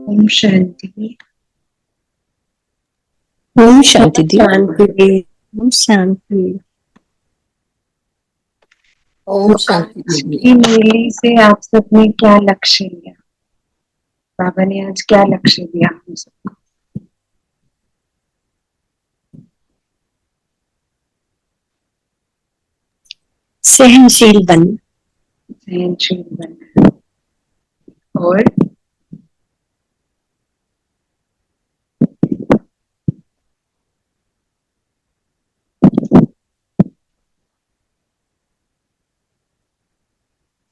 ओम शांति। ओम शांति दी। शांति। ओम शांति। ओम शांति आज दी। की नीली से आप सबने क्या लक्ष्य लिया? बाबा ने आज क्या लक्ष्य दिया हम सबको? सहनशील बनना। सहनशील बनना।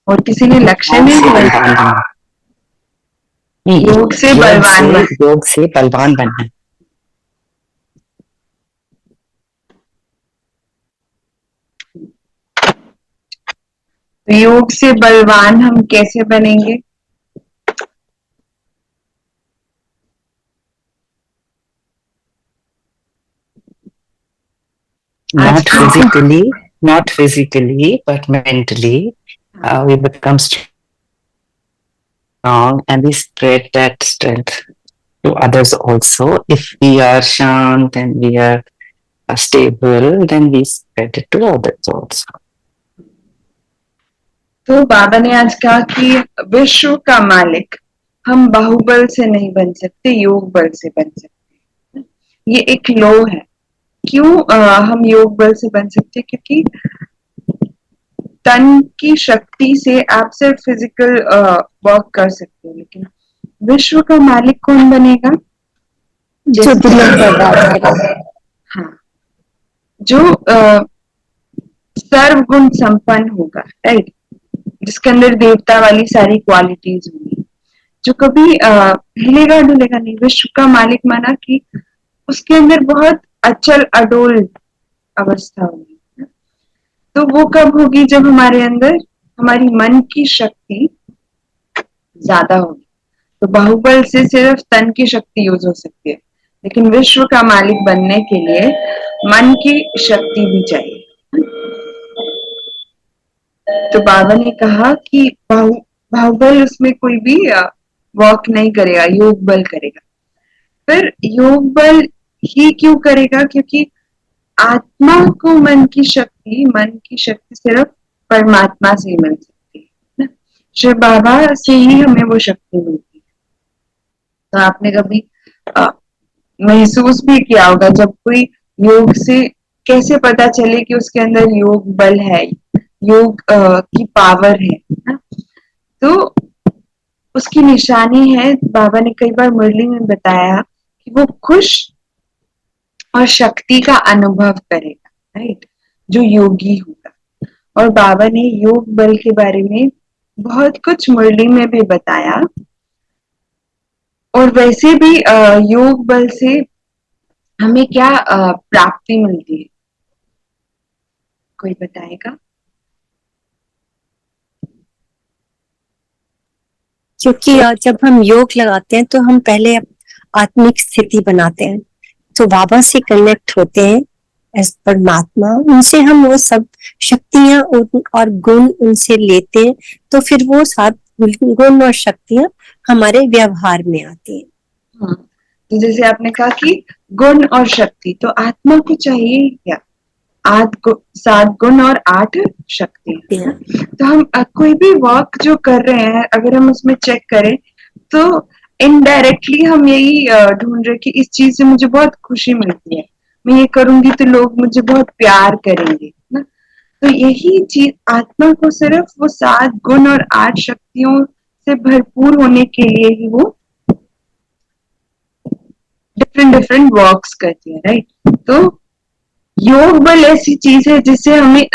और किसी ने लक्ष्य नहीं दिया? योग से बलवान बनना। योग से बलवान बनना। तो योग से बलवान हम कैसे बनेंगे? Not physically, but mentally, we become strong and we spread that strength to others also. If we are shant and we are stable, then we spread it to others also. तो बाबा ने आज कहा कि विश्व का मालिक हम बाहुबल से नहीं बन सकते, योग बल से बन सकते हैं। ये एक लो है। क्यों हम योग बल से बन सकते? क्योंकि तन की शक्ति से आप सिर्फ फिजिकल वर्क कर सकते हो, लेकिन विश्व का मालिक कौन बनेगा? जो दिलों पर राज करेगा। हाँ, जो सर्वगुण संपन्न होगा, राइट, जिसके अंदर देवता वाली सारी क्वालिटीज होंगी, जो कभी हिलेगा डुलेगा नहीं। विश्व का मालिक माना कि उसके अंदर बहुत अचल अडोल अवस्था होगी। तो वो कब होगी? जब हमारे अंदर हमारी मन की शक्ति ज्यादा होगी। तो बाहुबल से सिर्फ तन की शक्ति यूज हो सकती है, लेकिन विश्व का मालिक बनने के लिए मन की शक्ति भी चाहिए। तो बाबा ने कहा कि बाहुबल उसमें कोई भी वर्क नहीं करेगा, योग बल करेगा। फिर योग बल ही क्यों करेगा? क्योंकि आत्मा को मन की शक्ति सिर्फ परमात्मा से मिल सकती है ना। शिव बाबा से ही हमें वो शक्ति मिलती है। तो आपने कभी महसूस भी किया होगा, जब कोई योग से कैसे पता चले कि उसके अंदर योग बल है, योग की पावर है ना? तो उसकी निशानी है, बाबा ने कई बार मुरली में बताया कि वो खुश और शक्ति का अनुभव करेगा, राइट, जो योगी होगा। और बाबा ने योग बल के बारे में बहुत कुछ मुरली में भी बताया। और वैसे भी योग बल से हमें क्या प्राप्ति मिलती है? कोई बताएगा? क्योंकि जब हम योग लगाते हैं तो हम पहले आत्मिक स्थिति बनाते हैं, तो बाबा से कनेक्ट होते हैं एज परमात्मा। उनसे हम वो सब शक्तियां और गुण उनसे लेते हैं, तो फिर वो सात गुण और शक्तियां हमारे व्यवहार में आती हैं। हाँ, तो जैसे आपने कहा कि गुण और शक्ति, तो आत्मा को चाहिए क्या? 7 गुण और 8 शक्ति। तो हम कोई भी वर्क जो कर रहे हैं, अगर हम उसमें चेक करें तो इनडायरेक्टली हम यही ढूंढ रहे कि इस चीज से मुझे बहुत खुशी मिलती है, मैं ये करूंगी तो लोग मुझे बहुत प्यार करेंगे ना। तो यही चीज आत्मा को सिर्फ वो 7 गुण और 8 शक्तियों से भरपूर होने के लिए ही वो डिफरेंट वर्क्स करती है, राइट। तो योग बल ऐसी चीज है जिससे हमें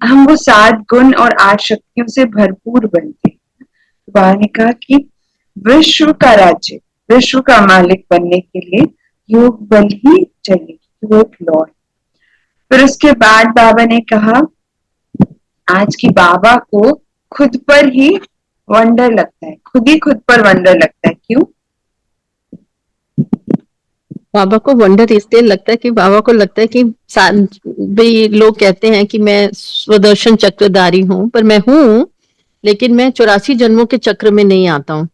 हम वो 7 गुण और 8 शक्तियों से भरपूर बनते हैं। बाबा ने कहा कि विश्व का राज्य, विश्व का मालिक बनने के लिए योग बल ही चाहिए, वो एक लॉ है। फिर उसके बाद बाबा ने कहा आज की बाबा को खुद पर ही वंडर लगता है, खुद ही खुद पर वंडर लगता है। क्यों बाबा को वंडर इसलिए लगता है कि बाबा को लगता है कि भी लोग कहते हैं कि मैं स्वदर्शन चक्रधारी हूँ, पर मैं हूँ, लेकिन मैं 84 जन्मों के चक्र में नहीं आता हूँ।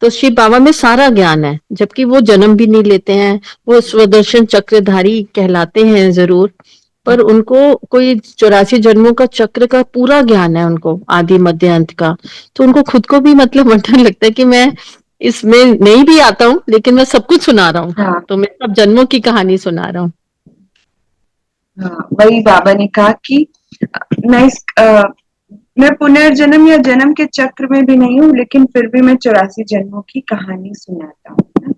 तो शिव बाबा में सारा ज्ञान है, जबकि वो जन्म भी नहीं लेते हैं, वो स्वदर्शन चक्रधारी कहलाते हैं जरूर, पर उनको कोई 84 जन्मों का चक्र का पूरा ज्ञान है उनको, आदि मध्य अंत का। तो उनको खुद को भी मतलब वंडर लगता है कि मैं इसमें नहीं भी आता हूँ, लेकिन मैं सब कुछ सुना रहा हूँ। हाँ तो मैं सब जन्मों की कहानी सुना रहा हूँ। हाँ, वही बाबा ने कहा कि मैं मैं पुनर्जन्म या जन्म के चक्र में भी नहीं हूँ, लेकिन फिर भी मैं 84 जन्मों की कहानी सुनाता हूँ।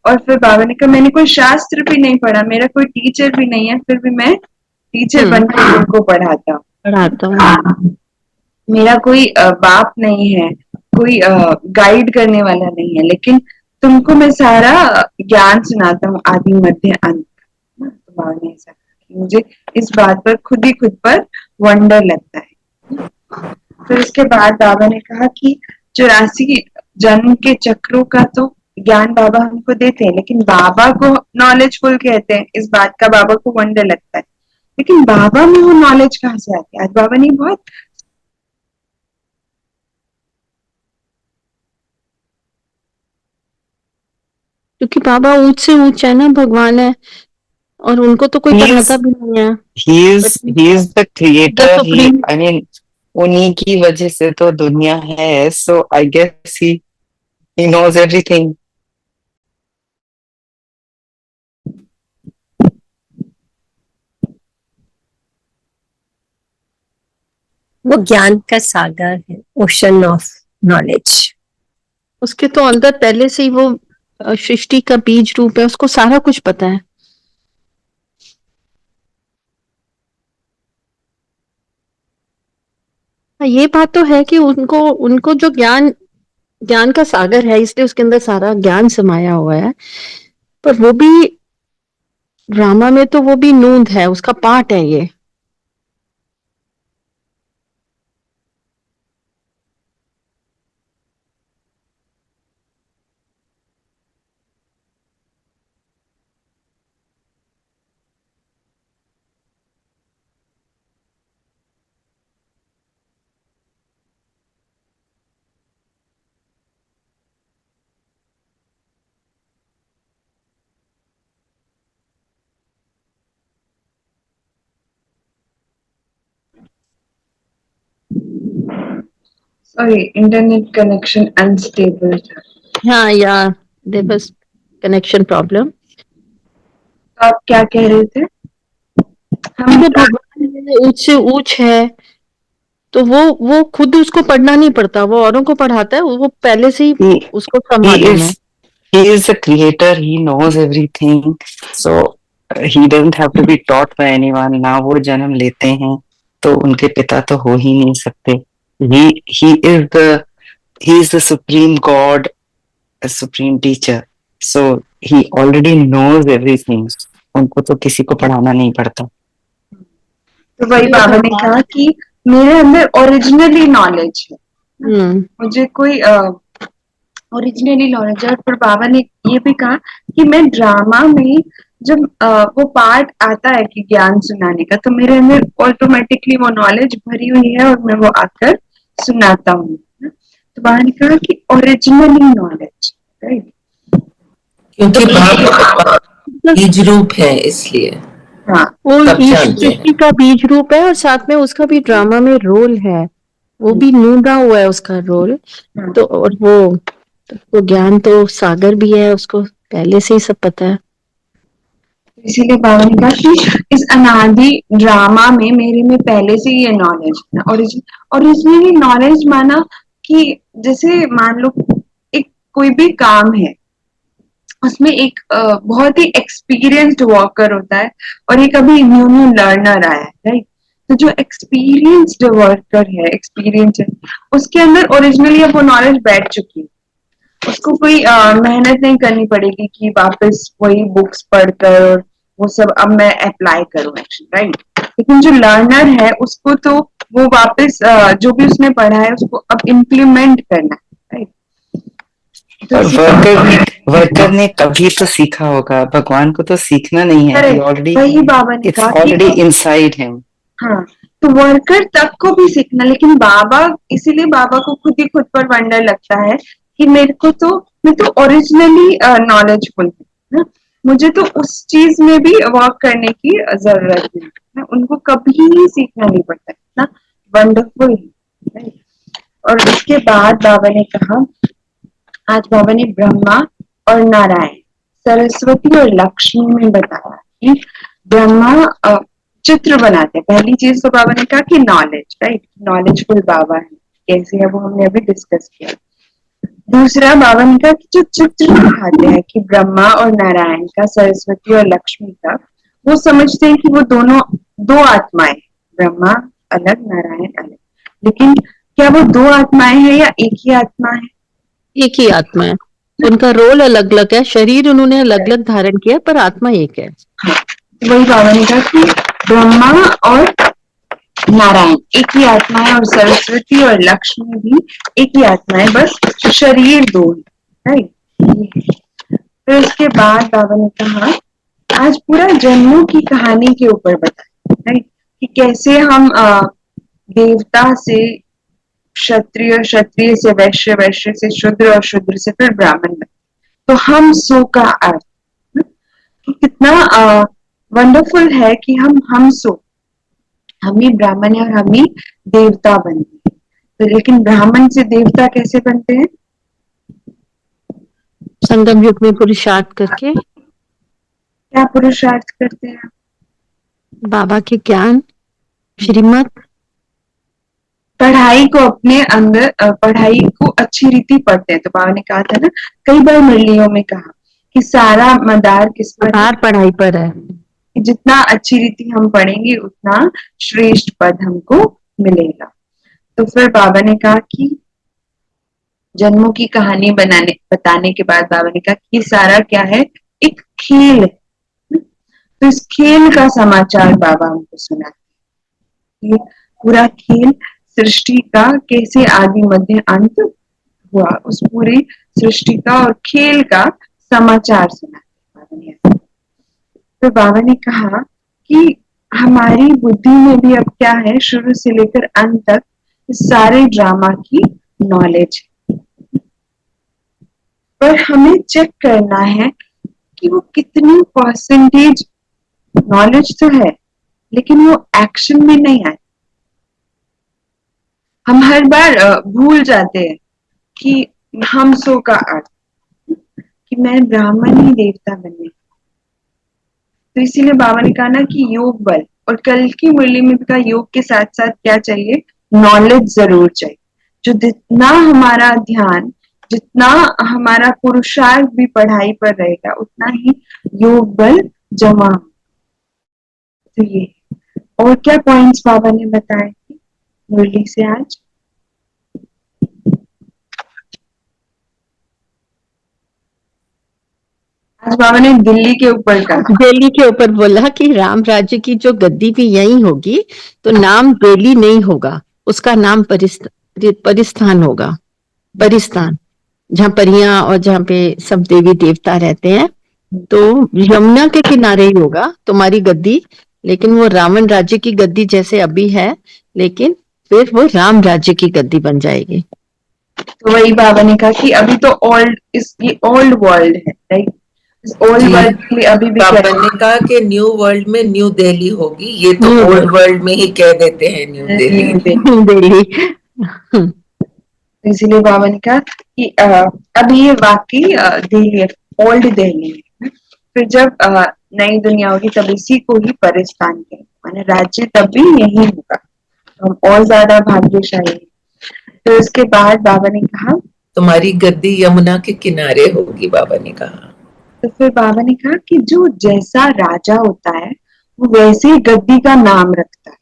और फिर बाबा ने कहा मैंने कोई शास्त्र भी नहीं पढ़ा, मेरा कोई टीचर भी नहीं है, फिर भी मैं टीचर बनकर उनको पढ़ाता हूँ। मेरा कोई बाप नहीं है, कोई गाइड करने वाला नहीं है, लेकिन तुमको मैं सारा ज्ञान सुनाता हूँ, आदि मध्य अंत। तो बाबा ने ऐसा कहा कि मुझे इस बात पर खुद पर वंडर लगता है। फिर उसके बाद बाबा ने कहा कि 84 जन्म के चक्रों का तो ज्ञान बाबा हमको देते हैं, लेकिन बाबा को नॉलेजफुल कहते हैं, इस बात का बाबा को वंडर लगता है। लेकिन बाबा में वो नॉलेज कहाँ से आती है? आज बाबा ने बहुत क्योंकि बाबा ऊंच से ऊंच है ना, भगवान है, और उनको तो कोई पढ़ाता भी नहीं है। he is the creator, supreme. I mean उन्हीं की वजह से तो दुनिया है, so I guess he knows everything. वो ज्ञान का सागर है, ओशन ऑफ नॉलेज। उसके तो अंदर पहले से ही वो सृष्टि का बीज रूप है, उसको सारा कुछ पता है। ये बात तो है कि उनको उनको जो ज्ञान का सागर है, इसलिए उसके अंदर सारा ज्ञान समाया हुआ है। पर वो भी ड्रामा में तो वो भी नूंद है, उसका पार्ट है ये। सॉरी, इंटरनेट कनेक्शन अनस्टेबल था। हाँ, या देयर वाज कनेक्शन प्रॉब्लम। तो आप क्या कह रहे थे? हम वो भगवान ऊंच से ऊंच है, तो वो खुद उसको पढ़ना नहीं पड़ता, वो औरों को पढ़ाता है, वो पहले से ही उसको सब मालूम है। He is the creator, he knows everything, so he doesn't have to be taught by anyone. ना वो जन्म लेते हैं, तो उनके पिता तो हो ही नहीं सकते। He is the supreme God, a supreme teacher, so he already knows everything. उनको तो किसी को पढ़ाना नहीं पड़ता। तो वही बाबा ने कहा कि मेरे अंदर ओरिजिनली नॉलेज है, मुझे कोई ओरिजिनली नॉलेज है। और फिर बाबा ने ये भी कहा कि मैं ड्रामा में जब वो पार्ट आता है कि ज्ञान सुनाने का, तो मेरे अंदर ऑटोमेटिकली वो नॉलेज भरी हुई है और मैं वो आकर सुनाता हूँ। तो बाबा ने कहा कि ओरिजिनली नॉलेज, राइट, क्योंकि बाबा बीज रूप है, इसलिए हाँ, वो सब जानते हैं। सृष्टि का बीज रूप है, और साथ में उसका भी ड्रामा में रोल है, वो भी नूंदा हुआ है उसका रोल। तो और वो ज्ञान तो सागर भी है, उसको पहले से ही सब पता है। इसीलिए बाबा ने कहा कि इस अनादि ड्रामा में मेरे में पहले से ही ये नॉलेज है। ओरिजिनली नॉलेज माना कि जैसे मान लो एक कोई भी काम है, उसमें एक बहुत ही एक्सपीरियंस्ड वर्कर होता है और एक अभी न्यू लर्नर आया है, राइट। तो जो एक्सपीरियंस्ड वर्कर है, एक्सपीरियंस है, उसके अंदर ओरिजिनली अब वो नॉलेज बैठ चुकी है, उसको कोई मेहनत नहीं करनी पड़ेगी कि वापस वही बुक्स पढ़कर और वो सब अब मैं अप्लाई करूं एक्शन, राइट। लेकिन जो लर्नर है उसको तो वो वापस जो भी उसने पढ़ा है उसको अब इम्प्लीमेंट करना है, राइट। और वर्कर ने कभी तो सीखा होगा, भगवान को तो सीखना नहीं है, ऑलरेडी वही बाबा ने कहा ऑलरेडी इनसाइड हिम। हाँ, तो वर्कर तक को भी सीखना, लेकिन बाबा, इसीलिए बाबा को खुद ही खुद पर वंडर लगता है कि मैं तो ओरिजिनली नॉलेजफुल हूँ ना, मुझे तो उस चीज में भी वर्क करने की जरूरत नहीं है, उनको कभी सीखना नहीं पड़ता, इतना वंडरफुल है। और उसके बाद बाबा ने कहा, आज बाबा ने ब्रह्मा और नारायण, सरस्वती और लक्ष्मी में बताया कि ब्रह्मा चित्र बनाते हैं। पहली चीज तो बाबा ने कहा कि नॉलेज, राइट, नॉलेजफुल बाबा है, कैसे है वो हमने अभी डिस्कस किया। दूसरा बाबा ने कहा कि जो चित्र दिखाते हैं कि ब्रह्मा और नारायण का, सरस्वती और लक्ष्मी का, वो समझते हैं कि वो दोनों दो आत्माएं, ब्रह्मा अलग नारायण अलग, लेकिन क्या वो दो आत्माएं हैं या एक ही आत्मा है? एक ही आत्मा है, उनका रोल अलग अलग है, शरीर उन्होंने अलग अलग धारण किया, पर आत्मा एक है। वही बाबा ने कहा कि ब्रह्मा और नारायण एक ही आत्मा है, और सरस्वती और लक्ष्मी भी एक ही आत्मा है, बस शरीर दो है, राइट। फिर उसके बाद बाबा ने कहा, आज पूरा जन्मों की कहानी के ऊपर बताया, राइट, कि कैसे हम देवता से क्षत्रिय, क्षत्रिय से वैश्य, वैश्य से शूद्र और शूद्र से फिर ब्राह्मण बने। तो हम सो का अर्थ, कि कितना वंडरफुल है कि हम सो, हम ही ब्राह्मण है और हम ही देवता बनते हैं। तो लेकिन ब्राह्मण से देवता कैसे बनते हैं? संगम युग में पुरुषार्थ करके, क्या पुरुषार्थ करते हैं? बाबा के ज्ञान, श्रीमत, पढ़ाई को अपने अंदर, पढ़ाई को अच्छी रीति पढ़ते हैं। तो बाबा ने कहा था ना, कई बार मुरलियों में कहा कि सारा मदार किस पर है? पढ़ाई पर है। जितना अच्छी रीति हम पढ़ेंगे उतना श्रेष्ठ पद हमको मिलेगा। तो फिर बाबा ने कहा कि जन्मों की कहानी बताने के बाद बाबा ने कहा कि सारा क्या है, एक खेल है। तो इस खेल का समाचार बाबा हमको सुनाते, ये पूरा खेल सृष्टि का कैसे आदि मध्य अंत हुआ, उस पूरी सृष्टि का और खेल का समाचार सुनाते बाबा ने। तो बाबा ने कहा कि हमारी बुद्धि में भी अब क्या है, शुरू से लेकर अंत तक इस सारे ड्रामा की नॉलेज है, पर हमें चेक करना है कि वो कितनी परसेंटेज नॉलेज तो है, लेकिन वो एक्शन में नहीं आए। हम हर बार भूल जाते हैं कि हम सो का अर्थ, कि मैं ब्राह्मण ही देवता बनने। तो इसीलिए बाबा ने कहा ना कि योग बल, और कल की मुरली में भी कहा योग के साथ साथ क्या चाहिए, नॉलेज जरूर चाहिए। जो जितना हमारा ध्यान, जितना हमारा पुरुषार्थ भी पढ़ाई पर रहेगा, उतना ही योग बल जमा। तो ये और क्या पॉइंट्स बाबा ने बताए थे मुरली से आज? आज बाबा ने दिल्ली के ऊपर कहा, दिल्ली के ऊपर बोला कि राम राज्य की जो गद्दी भी यही होगी, तो नाम दिल्ली नहीं होगा, उसका नाम परिस्थान होगा, परिस्थान, जहाँ परियां और जहाँ पे सब देवी देवता रहते हैं। तो यमुना के किनारे ही होगा तुम्हारी गद्दी, लेकिन वो रावण राज्य की गद्दी जैसे अभी है, लेकिन फिर वो राम राज्य की गद्दी बन जाएगी। तो वही बाबा ने कहा कि अभी तो ये ओल्ड वर्ल्ड है, राइट, ओल्ड वर्ल्ड के लिए अभी भी बाबा ने कहा कि न्यू वर्ल्ड में न्यू दिल्ली होगी, ये तो ओल्ड वर्ल्ड में ही कह देते हैं न्यू दिल्ली। दिल्ली। इसीलिए बाबा ने कहा कि अभी ये वाकई दिल्ली है, ओल्ड दिल्ली है। फिर जब नई दुनिया होगी तब इसी को ही परिस्थान कहेंगे, माने राज्य तब भी यही होगा, तो हम और ज्यादा भाग्यशाली। तो उसके बाद बाबा ने कहा तुम्हारी गद्दी यमुना के किनारे होगी, बाबा ने कहा। तो फिर बाबा ने कहा कि जो जैसा राजा होता है वो वैसे ही गद्दी का नाम रखता है।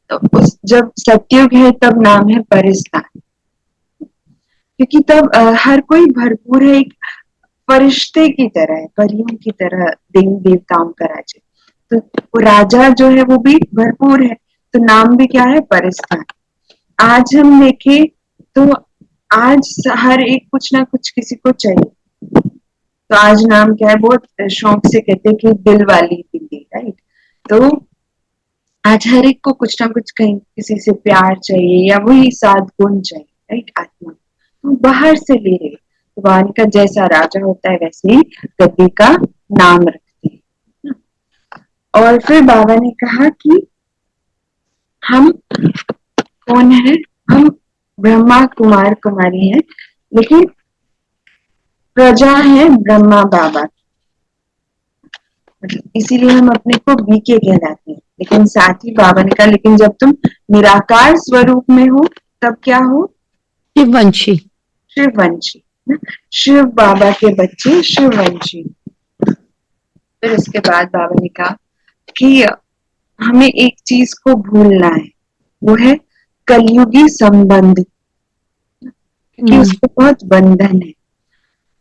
तो जब सतयुग है तब नाम है परिस्थान, क्योंकि तब हर कोई भरपूर है, एक फरिश्ते की तरह है, परियों की तरह देवी देवताओं का राज्य। तो वो राजा जो है वो भी भरपूर है, तो नाम भी क्या है, परिस्थान। आज हम देखें तो आज हर एक कुछ ना कुछ किसी को चाहिए, तो आज नाम क्या है, बहुत शौक से कहते हैं कि दिल वाली दिल्ली, राइट। तो आज हर एक को कुछ ना कुछ कहीं किसी से प्यार चाहिए या वही सात गुण चाहिए, राइट, आत्मा। वो बाहर से ले रहे। तो बाबा का जैसा राजा होता है वैसे ही गद्दी का नाम रखते हैं। और फिर बाबा ने कहा कि हम कौन है, हम ब्रह्मा कुमार कुमारी हैं, लेकिन प्रजा है ब्रह्मा बाबा की। मतलब इसीलिए हम अपने को बीके कहलाते हैं। लेकिन साथ ही बाबा ने कहा लेकिन जब तुम निराकार स्वरूप में हो तब क्या हो, शिववंशी। शिववंशी। शिव बाबा के बच्चे शिववंशी। फिर उसके बाद बाबा ने कहा कि हमें एक चीज को भूलना है, वो है कलयुगी संबंध, क्योंकि उसको बहुत बंधन है।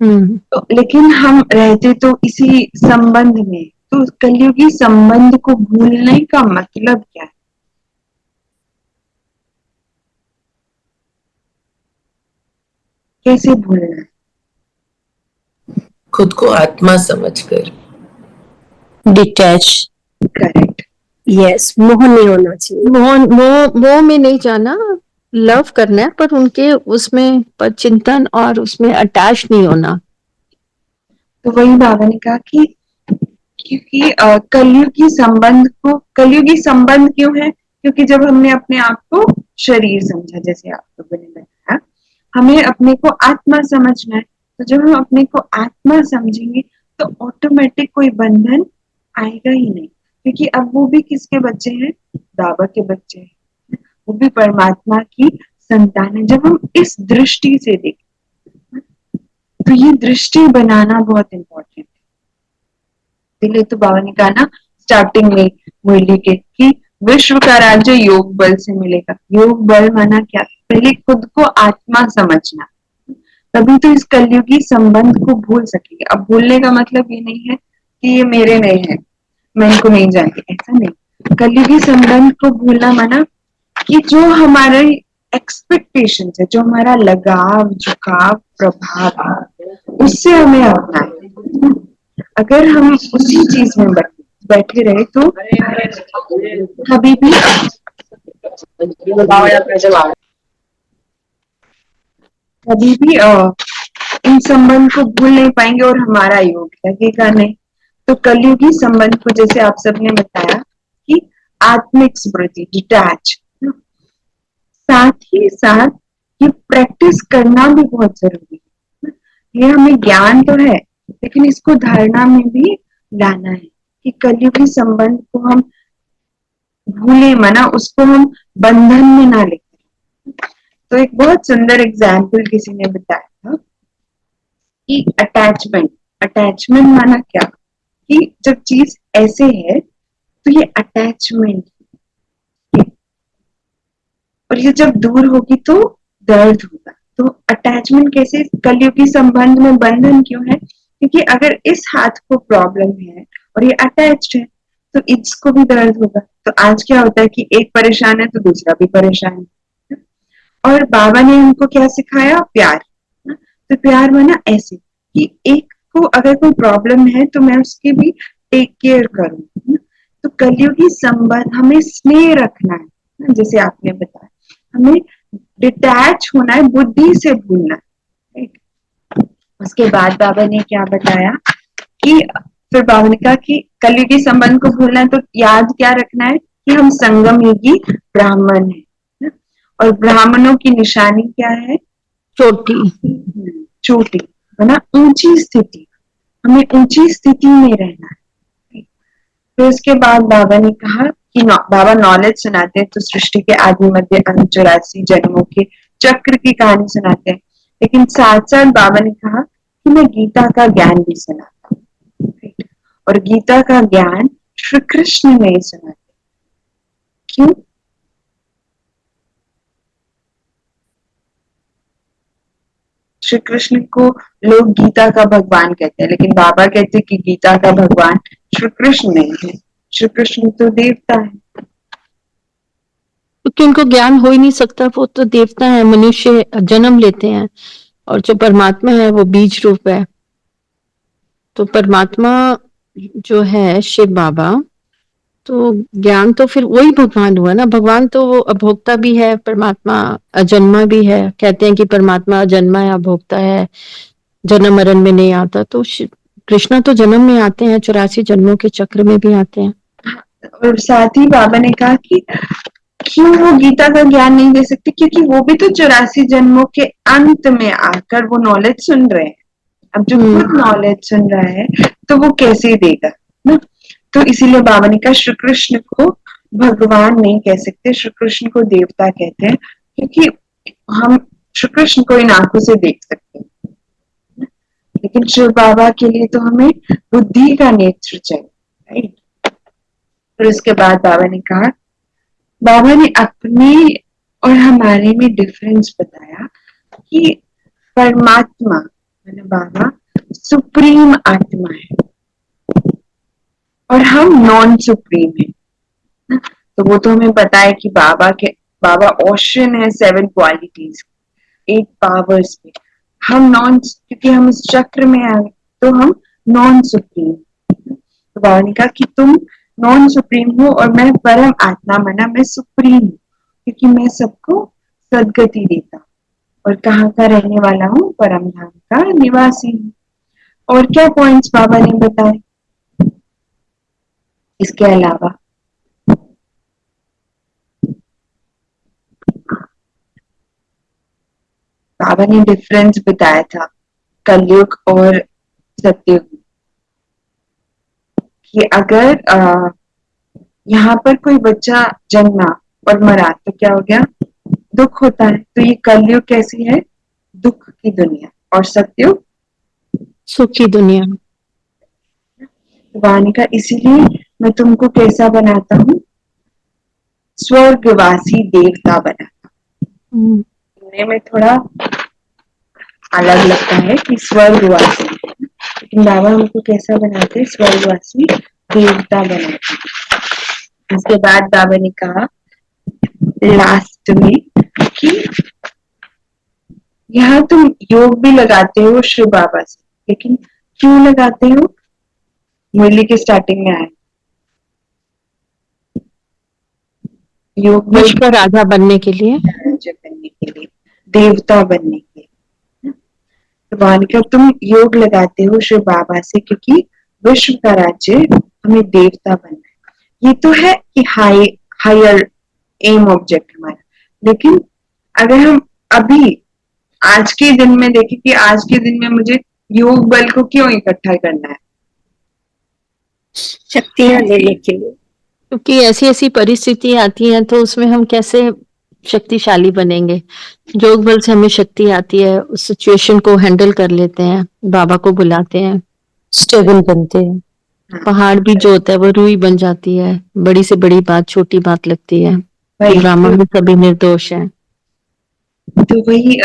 तो लेकिन हम रहते तो इसी संबंध में, तो कलयुगी संबंध को भूलने का मतलब क्या है? कैसे भूलना है? खुद को आत्मा समझकर। डिटैच। करेक्ट। यस, मोह नहीं होना चाहिए। मोह में नहीं जाना, लव करना है, पर उनके उसमें पर चिंतन और उसमें अटैच नहीं होना। तो वही बाबा ने कहा कि क्योंकि कलयुगी संबंध को, कलयुगी संबंध क्यों है? क्योंकि जब हमने अपने आप को शरीर समझा, जैसे आप लोगों ने बताया, हमें अपने को आत्मा समझना है। तो जब हम अपने को आत्मा समझेंगे तो ऑटोमेटिक कोई बंधन आएगा ही नहीं, क्योंकि अब वो भी किसके बच्चे हैं? बाबा के बच्चे हैं, वो भी परमात्मा की संतान है। जब हम इस दृष्टि से देखें तो ये दृष्टि बनाना बहुत इंपॉर्टेंट है। इसलिए तो बाबा ने कहा ना स्टार्टिंग में मुरली के कि विश्व का राज्य योग बल से मिलेगा। योग बल माना क्या? पहले खुद को आत्मा समझना, तभी तो इस कलयुगी संबंध को भूल सकेंगे। अब भूलने का मतलब ये नहीं है कि ये मेरे नहीं है, मैं इनको नहीं जानती, ऐसा नहीं। कलयुगी संबंध को भूलना माना कि जो हमारे एक्सपेक्टेशन है, जो हमारा लगाव झुकाव प्रभाव है, उससे हमें अपना है। अगर हम उसी चीज में बैठे रहे तो कभी भी इन संबंध को भूल नहीं पाएंगे और हमारा योग लगेगा नहीं। तो कलयुगी संबंध को जैसे आप सबने बताया कि आत्मिक स्मृति, डिटैच, साथ ही साथ ये प्रैक्टिस करना भी बहुत जरूरी है। ये हमें ज्ञान तो है, लेकिन इसको धारणा में भी लाना है कि कलयुगी संबंध को हम भूले मना, उसको हम बंधन में ना लेकर। तो एक बहुत सुंदर एग्जाम्पल किसी ने बताया था कि अटैचमेंट, अटैचमेंट माना क्या कि जब चीज ऐसे है तो ये अटैचमेंट, और ये जब दूर होगी तो दर्द होगा। तो अटैचमेंट कैसे? कलयुगी संबंध में बंधन क्यों है? क्योंकि अगर इस हाथ को प्रॉब्लम है और ये अटैच्ड है तो इसको भी दर्द होगा। तो आज क्या होता है कि एक परेशान है तो दूसरा भी परेशान है। और बाबा ने हमको क्या सिखाया? प्यार। तो प्यार माना ऐसे कि एक को अगर कोई प्रॉब्लम है तो मैं उसकी भी टेक केयर करूं। तो कलयुगी संबंध हमें स्नेह रखना है, जैसे आपने बताया, हमें डिटैच होना है, बुद्धि से भूलना है। उसके बाद बाबा ने क्या बताया कि फिर बाबा ने कहा कि कलयुगी संबंध को भूलना है तो याद क्या रखना है कि हम संगम युगी ब्राह्मण है, और ब्राह्मणों की निशानी क्या है? चोटी। चोटी, है ना, ऊंची स्थिति। हमें ऊंची स्थिति में रहना है। फिर उसके बाद बाबा ने कहा कि बाबा नॉलेज सुनाते हैं तो सृष्टि के आदि मध्य अंत 84 जन्मों के चक्र की कहानी सुनाते हैं, लेकिन साथ साथ बाबा ने कहा कि मैं गीता का ज्ञान भी सुनाता हूँ, और गीता का ज्ञान श्री कृष्ण में ही सुनाते। क्यों? श्री कृष्ण को लोग गीता का भगवान कहते हैं, लेकिन बाबा कहते हैं कि गीता का भगवान श्री कृष्ण नहीं है, श्री कृष्ण तो देवता है। क्योंकि उनको ज्ञान हो ही नहीं सकता, वो तो देवता है, मनुष्य जन्म लेते हैं, और जो परमात्मा है वो बीज रूप है। तो परमात्मा जो है शिव बाबा, तो ज्ञान तो फिर वही भगवान हुआ ना। भगवान तो वो अभोक्ता भी है, परमात्मा अजन्मा भी है। कहते हैं कि परमात्मा अजन्मा है, अभोक्ता है, जन्म मरण में नहीं आता। तो कृष्णा तो जन्म में आते हैं, 84 जन्मों के चक्र में भी आते हैं। और साथ ही बाबा ने कहा कि क्यों वो गीता का ज्ञान नहीं दे सकते, क्योंकि वो भी तो 84 जन्मों के अंत में आकर वो नॉलेज सुन रहे हैं। अब जो खुद नॉलेज सुन रहा है तो वो कैसे देगा ना। तो इसीलिए बाबा ने कहा श्री कृष्ण को भगवान नहीं कह सकते, श्री कृष्ण को देवता कहते हैं, क्योंकि हम श्री कृष्ण को इन आंखों से देख सकते हैं, लेकिन शिव बाबा के लिए तो हमें बुद्धि का नेत्र चाहिए, राइट। फिर उसके बाद बाबा ने कहा, बाबा ने अपने और हमारे में डिफरेंस बताया कि परमात्मा मैंने बाबा सुप्रीम आत्मा है और हम नॉन सुप्रीम है। तो वो तो हमें पता है कि बाबा ओशन है 7 क्वालिटीज 8 पावर्स में। हम नॉन, क्योंकि हम इस चक्र में आए तो हम नॉन सुप्रीम। तो बाबा ने कहा कि तुम नॉन सुप्रीम हो और मैं परम आत्मा, माना मैं सुप्रीम हूँ, क्योंकि मैं सबको सदगति देता और कहाँ का रहने वाला हूँ, परम धाम का निवासी हूँ। और क्या पॉइंट्स बाबा ने बताए इसके अलावा? बाबा ने डिफरेंस बताया था कलयुग और सतयुग, कि अगर यहाँ पर कोई बच्चा जन्मा और मरा तो क्या हो गया, दुख होता है। तो ये कलयुग कैसी है, दुख की दुनिया, और सतयुग सुख की दुनिया। वाणी का, इसीलिए मैं तुमको कैसा बनाता हूँ, स्वर्गवासी देवता बनाता हूँ। सुनने में थोड़ा अलग लगता है कि स्वर्गवासी, लेकिन बाबा हमको कैसा बनाते हैं, स्वर्गवासी देवता बनाते हैं। इसके बाद बाबा ने कहा लास्ट में कि यहाँ तुम योग भी लगाते हो शिव बाबा से, लेकिन क्यों लगाते हो, मुरली के स्टार्टिंग में आया, योग विश्व का राजा बनने के लिए, राज्य बनने के लिए, देवता बनने के लिए। तो वानिका तुम योग लगाते हो शिव बाबा से, क्योंकि विश्व का राज्य हमें देवता बनना है। ये तो है कि हायर एम ऑब्जेक्ट हमारा, लेकिन अगर हम अभी आज के दिन में देखें कि आज के दिन में मुझे योग बल को क्यों इकट्ठा करना है, शक्तियां लेने के लिए। क्योंकि ऐसी ऐसी परिस्थिति आती हैं तो उसमें हम कैसे शक्तिशाली बनेंगे। योग बल से हमें शक्ति आती है, उस सिचुएशन को हैंडल कर लेते हैं, बाबा को बुलाते हैं, स्टेबल बनते हैं। पहाड़ भी जो होता है वो रूई बन जाती है, बड़ी से बड़ी बात छोटी बात लगती है, ब्राह्मण में सभी निर्दोष हैं। तो वही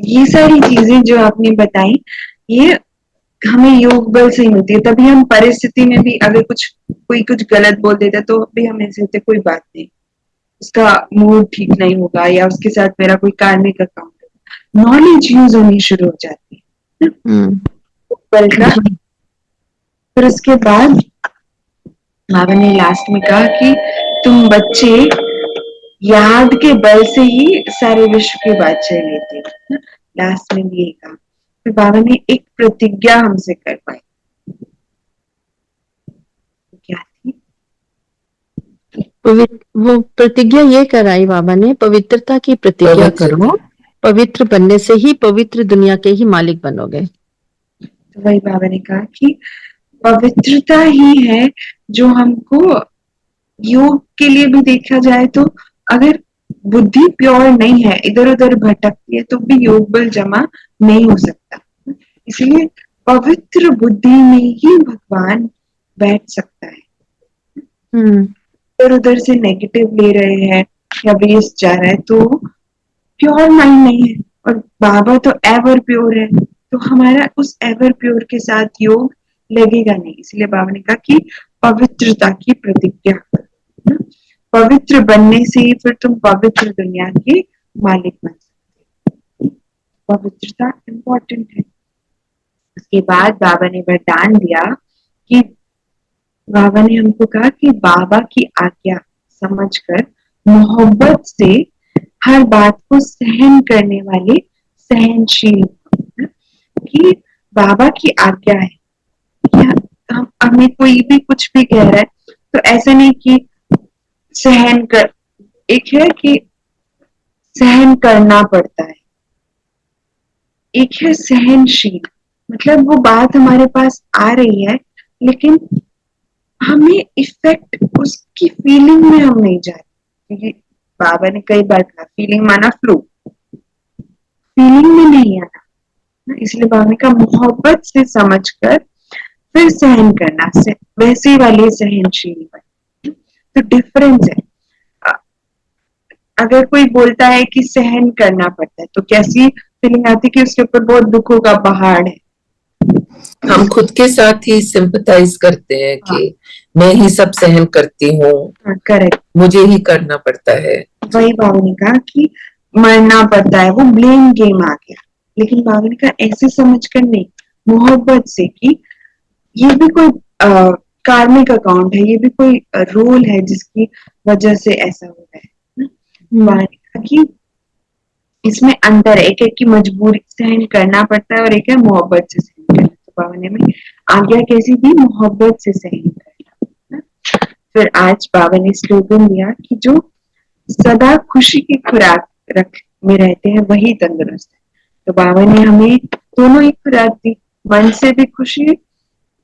ये सारी चीजें जो आपने बताई, ये हमें योग बल से ही मिलती है। तभी हम परिस्थिति में भी अगर कोई कुछ गलत बोल देता तो भी हम ऐसे होते, कोई बात नहीं, उसका मूड ठीक नहीं होगा या उसके साथ मेरा कोई कार्मिक अकाउंट होगा, नॉलेज यूज होनी शुरू हो जाती है बल का। फिर उसके बाद बाबा ने लास्ट में कहा कि तुम बच्चे याद के बल से ही सारे विश्व के बादशाह लेते हो। लास्ट में भी यही कहा। फिर बाबा ने एक प्रतिज्ञा हमसे करवाई, क्या थी? वो प्रतिज्ञा ये कराई बाबा ने, पवित्रता की प्रतिज्ञा करो, पवित्र बनने से ही पवित्र दुनिया के ही मालिक बनोगे। तो वही बाबा ने कहा कि पवित्रता ही है जो हमको, योग के लिए भी देखा जाए तो अगर बुद्धि प्योर नहीं है, इधर उधर भटकती है, तो भी योग बल जमा नहीं हो सकता। इसलिए पवित्र बुद्धि में ही भगवान बैठ सकता है। इधर उधर से नेगेटिव ले रहे हैं या वेस्ट जा रहा है तो प्योर माइंड नहीं है, और बाबा तो एवर प्योर है, तो हमारा उस एवर प्योर के साथ योग लगेगा नहीं। इसलिए बाबा ने कहा कि पवित्रता की प्रतिज्ञा करो, पवित्र बनने से ही फिर तुम पवित्र दुनिया के मालिक बन सकते हो। पवित्रता इम्पोर्टेंट है। उसके बाद बाबा ने वरदान दिया कि बाबा ने हमको कहा कि बाबा की आज्ञा समझकर मोहब्बत से हर बात को सहन करने वाले सहनशील, कि बाबा की आज्ञा है कि हम हमें कोई भी कुछ भी कह रहा है तो ऐसा नहीं कि सहन कर, एक है कि सहन करना पड़ता है, एक है सहनशील, मतलब वो बात हमारे पास आ रही है लेकिन हमें इफेक्ट उसकी फीलिंग में हम नहीं जा रहे, क्योंकि बाबा ने कई बार कहा फीलिंग माना फ्लू, फीलिंग में नहीं आना, इसलिए बाबा ने कहा मोहब्बत से समझकर फिर सहन करना, वैसी वाली सहनशील बने। तो डिफरेंस है। अगर कोई बोलता है कि सहन करना पड़ता है तो कैसी फीलिंग आती है कि उसके ऊपर बहुत दुखों का पहाड़ है, हम खुद के साथ ही सिंपथाइज करते हैं कि मैं ही सब सहन करती हूँ, करेक्ट, मुझे ही करना पड़ता है। वही बाबा ने कहा कि मरना पड़ता है, वो ब्लेम गेम आ गया, लेकिन बाबा ने कहा ऐसे समझ कर नहीं, मोहब्बत से कि ये भी कोई कार्मिक अकाउंट है, ये भी कोई रोल है जिसकी वजह से ऐसा हो रहा है। बाबा ने कहा कि इसमें अंतर है, एक है कि मजबूरी सहन करना पड़ता है और एक है मोहब्बत से सहन करना। तो बाबा ने हमें आज्ञा कैसी दी, मोहब्बत से सहन करना। फिर आज बाबा ने स्लोगन दिया कि जो सदा खुशी की खुराक रख में रहते हैं वही तंदुरुस्त है। तो बाबा ने हमें दोनों ही खुराक दी, मन से भी खुशी,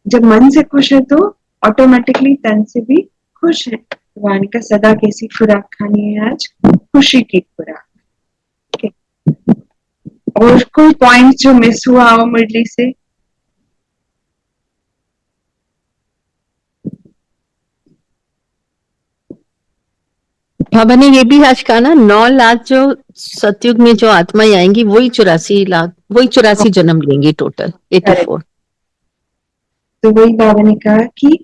जब मन से खुश है तो ऑटोमेटिकली तन से भी खुश है। तो बाबा ने कहा सदा कैसी खुराक खानी है आज, खुशी की खुराक। और कोई पॉइंट जो मिस हुआ हो मुरली से? बाबा ने ये भी आज कहा ना, 9 लाख जो सतयुग में जो आत्माएं आएंगी वही 84 लाख, वही 84 जन्म लेंगी टोटल, 84। तो वही बाबा ने कहा कि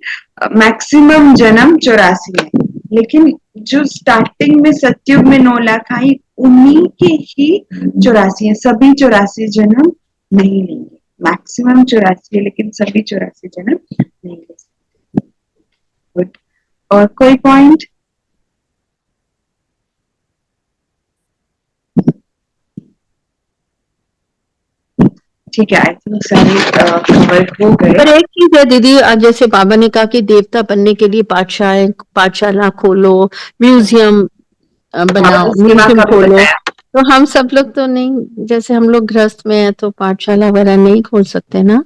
मैक्सिमम जन्म 84 है, लेकिन जो स्टार्टिंग में सतयुग में 9 लाख आई उन्हीं के ही 84 है, सभी 84 जन्म नहीं लेंगे। मैक्सिमम 84 है लेकिन सभी 84 जन्म नहीं ले सकते। और कोई पॉइंट? ठीक है, आई थिंक सारे कवर हो गए। पर एक चीज है दीदी, आज जैसे बाबा ने कहा कि देवता बनने के लिए पाठशाला खोलो, म्यूजियम बनाओ, म्यूजियम खोलो, तो हम सब लोग तो नहीं, जैसे हम लोग गृहस्थ में है तो पाठशाला वगैरह नहीं खोल सकते ना,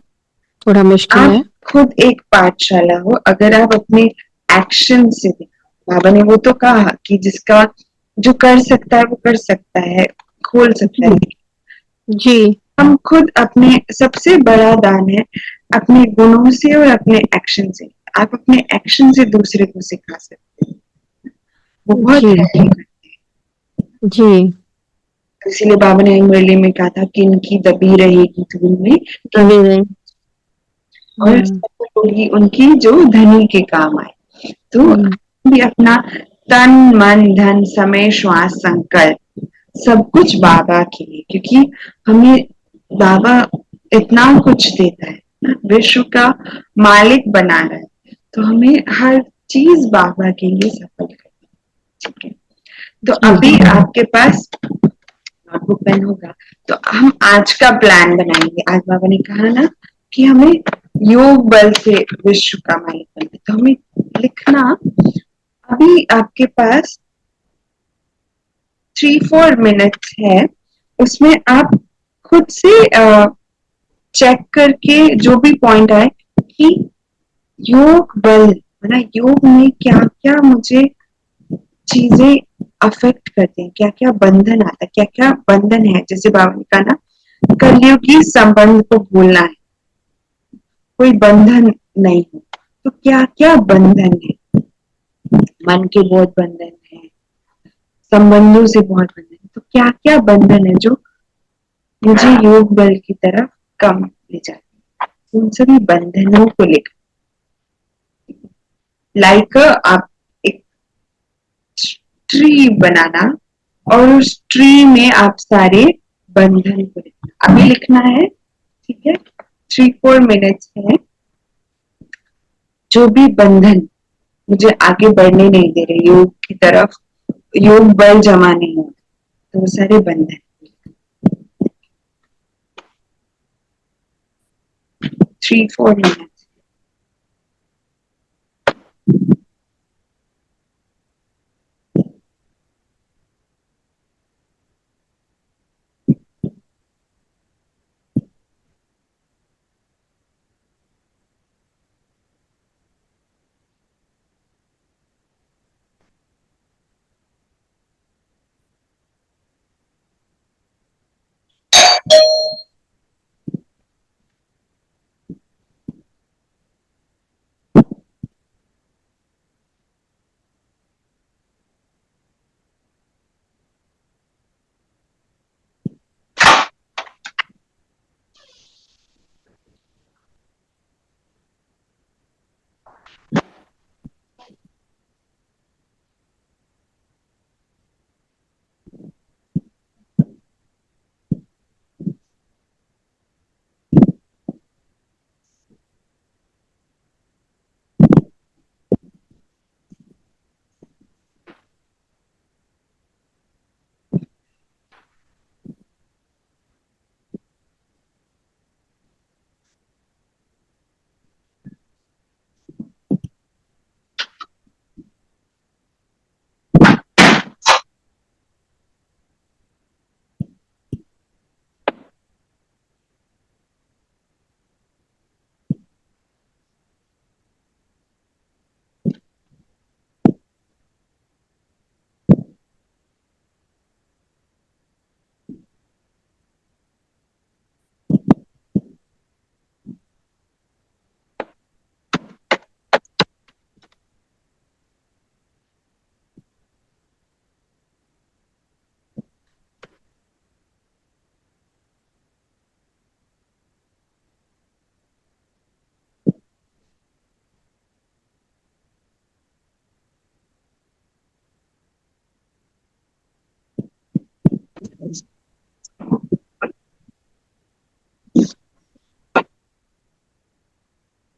थोड़ा मुश्किल है। खुद एक पाठशाला हो, अगर आप अपने एक्शन से दिखाओ। बाबा ने वो तो कहा कि जिसका जो कर सकता है वो कर सकता है, खोल सकता है। जी, हम खुद अपने सबसे बड़ा दान है अपने गुणों से और अपने एक्शन से। आप अपने एक्शन से दूसरे को सिखा सकते हैं, वो बहुत जी। इसीलिए बाबा ने मुरली में कहा था कि इनकी दबी रहेगी धूल में और होगी उनकी जो धनी के काम आए। तो भी अपना तन मन धन समय श्वास संकल्प सब कुछ बाबा के लिए, क्योंकि हमें बाबा इतना कुछ देता है, विश्व का मालिक बना रहा है, तो हमें हर चीज बाबा के लिए सफल करनी। ठीक है, तो अभी आपके पास नोटबुक पेन होगा तो हम आज का प्लान बनाएंगे। आज बाबा ने कहा ना कि हमें योग बल से विश्व का मालिक बनना, तो हमें लिखना, अभी आपके पास 3-4 मिनट्स है, उसमें आप खुद से चेक करके जो भी पॉइंट आए कि योग बल, योग में क्या क्या मुझे चीजें अफेक्ट करते हैं, क्या क्या बंधन आता है, क्या क्या बंधन है। जैसे बाबा ने कहा ना कलयुगी संबंध को भूलना है, कोई बंधन नहीं हो, तो क्या क्या बंधन है, मन के बहुत बंधन है, संबंधों से बहुत बंधन है, तो क्या क्या बंधन है जो मुझे योग बल की तरफ कम ले जाते हैं, उन सभी बंधनों को लेकर लाइक आप एक ट्री बनाना और उस ट्री में आप सारे बंधन को लिखना। अभी लिखना है, ठीक है, 3-4 मिनट्स है। जो भी बंधन मुझे आगे बढ़ने नहीं दे रहे योग की तरफ, योग बल जमा नहीं हो, तो वो सारे बंधन। 3-4 minutes.